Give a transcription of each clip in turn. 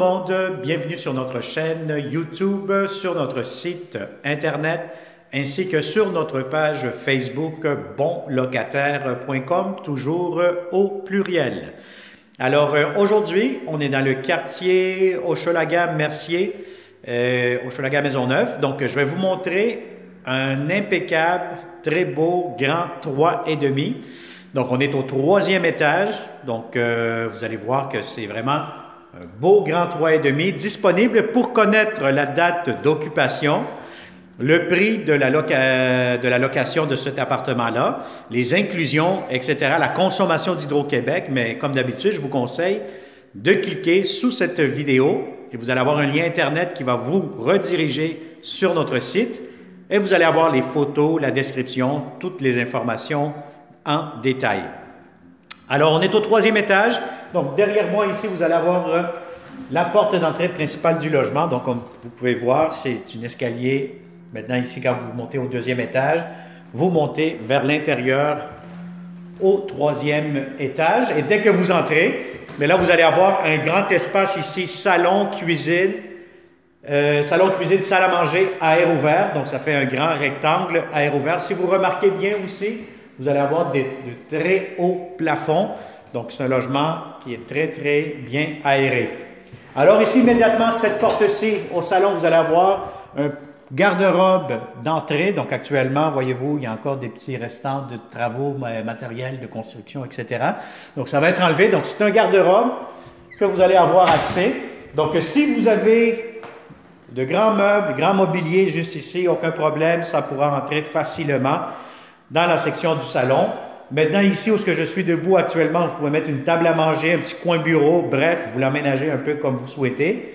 monde, bienvenue sur notre chaîne YouTube, sur notre site internet ainsi que sur notre page Facebook bonlocataire.com, toujours au pluriel. Alors aujourd'hui, on est dans le quartier Hochelaga-Mercier, Hochelaga-Maisonneuve. Donc je vais vous montrer un impeccable, très beau, grand 3,5. Donc on est au 3e étage, donc vous allez voir que c'est vraiment un beau grand 3,5 disponible. Pour connaître la date d'occupation, le prix de la location de cet appartement-là, les inclusions, etc., la consommation d'Hydro-Québec, mais comme d'habitude, je vous conseille de cliquer sous cette vidéo et vous allez avoir un lien Internet qui va vous rediriger sur notre site et vous allez avoir les photos, la description, toutes les informations en détail. Alors, on est au 3e étage. Donc, derrière moi, ici, vous allez avoir la porte d'entrée principale du logement. Donc, comme vous pouvez voir, c'est un escalier. Maintenant, ici, quand vous montez au 2e étage, vous montez vers l'intérieur au 3e étage. Et dès que vous entrez, mais là, vous allez avoir un grand espace ici, salon, cuisine, salle à manger, air ouvert. Donc, ça fait un grand rectangle, air ouvert. Si vous remarquez bien aussi, vous allez avoir de très hauts plafonds. Donc, c'est un logement qui est très, très bien aéré. Alors, ici, immédiatement, cette porte-ci, au salon, vous allez avoir un garde-robe d'entrée. Donc, actuellement, voyez-vous, il y a encore des petits restants de travaux matériels, de construction, etc. Donc, ça va être enlevé. Donc, c'est un garde-robe que vous allez avoir accès. Donc, si vous avez de grands meubles, grand mobilier juste ici, aucun problème, ça pourra entrer facilement dans la section du salon. Maintenant, ici où je suis debout actuellement, vous pouvez mettre une table à manger, un petit coin bureau, bref, vous l'aménagez un peu comme vous souhaitez.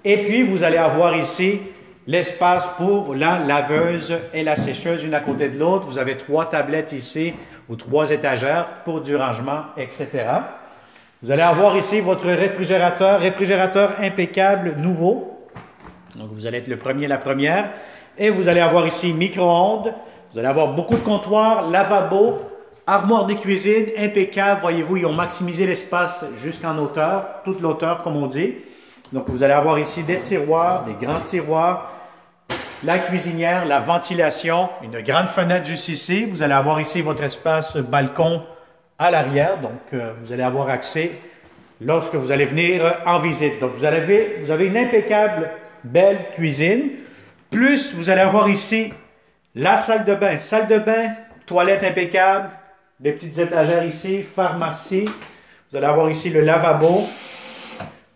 Et puis, vous allez avoir ici l'espace pour la laveuse et la sécheuse, une à côté de l'autre. Vous avez 3 tablettes ici ou 3 étagères pour du rangement, etc. Vous allez avoir ici votre réfrigérateur impeccable, nouveau. Donc, vous allez être le premier, la première. Et vous allez avoir ici micro-ondes. Vous allez avoir beaucoup de comptoirs, lavabo, armoire de cuisine, impeccable. Voyez-vous, ils ont maximisé l'espace jusqu'en hauteur, toute l'hauteur, comme on dit. Donc, vous allez avoir ici des tiroirs, des grands tiroirs, la cuisinière, la ventilation, une grande fenêtre juste ici. Vous allez avoir ici votre espace balcon à l'arrière. Donc, vous allez avoir accès lorsque vous allez venir en visite. Donc, vous avez une impeccable, belle cuisine. Plus, vous allez avoir ici la salle de bain, toilette impeccable, des petites étagères ici, pharmacie. Vous allez avoir ici le lavabo.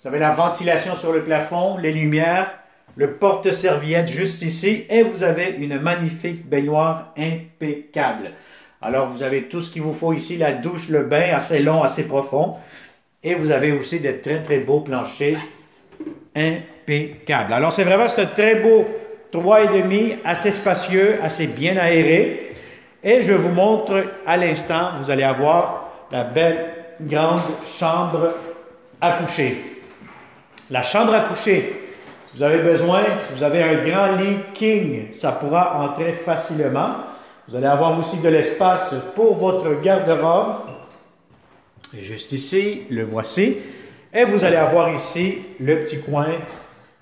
Vous avez la ventilation sur le plafond, les lumières, le porte-serviette juste ici. Et vous avez une magnifique baignoire impeccable. Alors, vous avez tout ce qu'il vous faut ici, la douche, le bain, assez long, assez profond. Et vous avez aussi des très, très beaux planchers impeccables. Alors, c'est vraiment ce très beau 3,5, assez spacieux, assez bien aéré. Et je vous montre à l'instant, vous allez avoir la belle grande chambre à coucher. La chambre à coucher, si vous avez besoin, si vous avez un grand lit king, ça pourra entrer facilement. Vous allez avoir aussi de l'espace pour votre garde-robe. Et juste ici, le voici. Et vous allez avoir ici le petit coin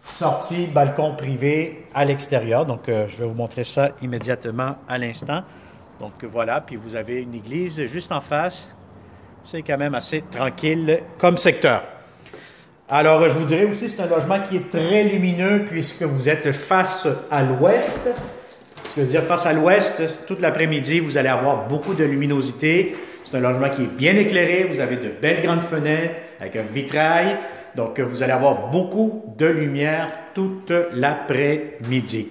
sortie, balcon privé à l'extérieur. Donc, je vais vous montrer ça immédiatement à l'instant. Donc, voilà. Puis, vous avez une église juste en face. C'est quand même assez tranquille comme secteur. Alors, je vous dirais aussi, c'est un logement qui est très lumineux puisque vous êtes face à l'ouest. Ce qui veut dire face à l'ouest, toute l'après-midi, vous allez avoir beaucoup de luminosité. C'est un logement qui est bien éclairé. Vous avez de belles grandes fenêtres avec un vitrail. Donc, vous allez avoir beaucoup de lumière toute l'après-midi.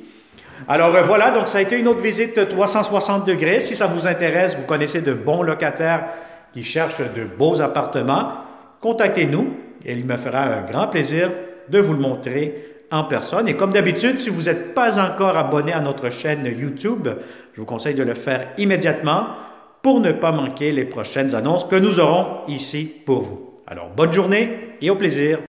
Alors, voilà, donc ça a été une autre visite 360 degrés. Si ça vous intéresse, vous connaissez de bons locataires qui cherchent de beaux appartements, contactez-nous et il me fera un grand plaisir de vous le montrer en personne. Et comme d'habitude, si vous n'êtes pas encore abonné à notre chaîne YouTube, je vous conseille de le faire immédiatement pour ne pas manquer les prochaines annonces que nous aurons ici pour vous. Alors, bonne journée et au plaisir.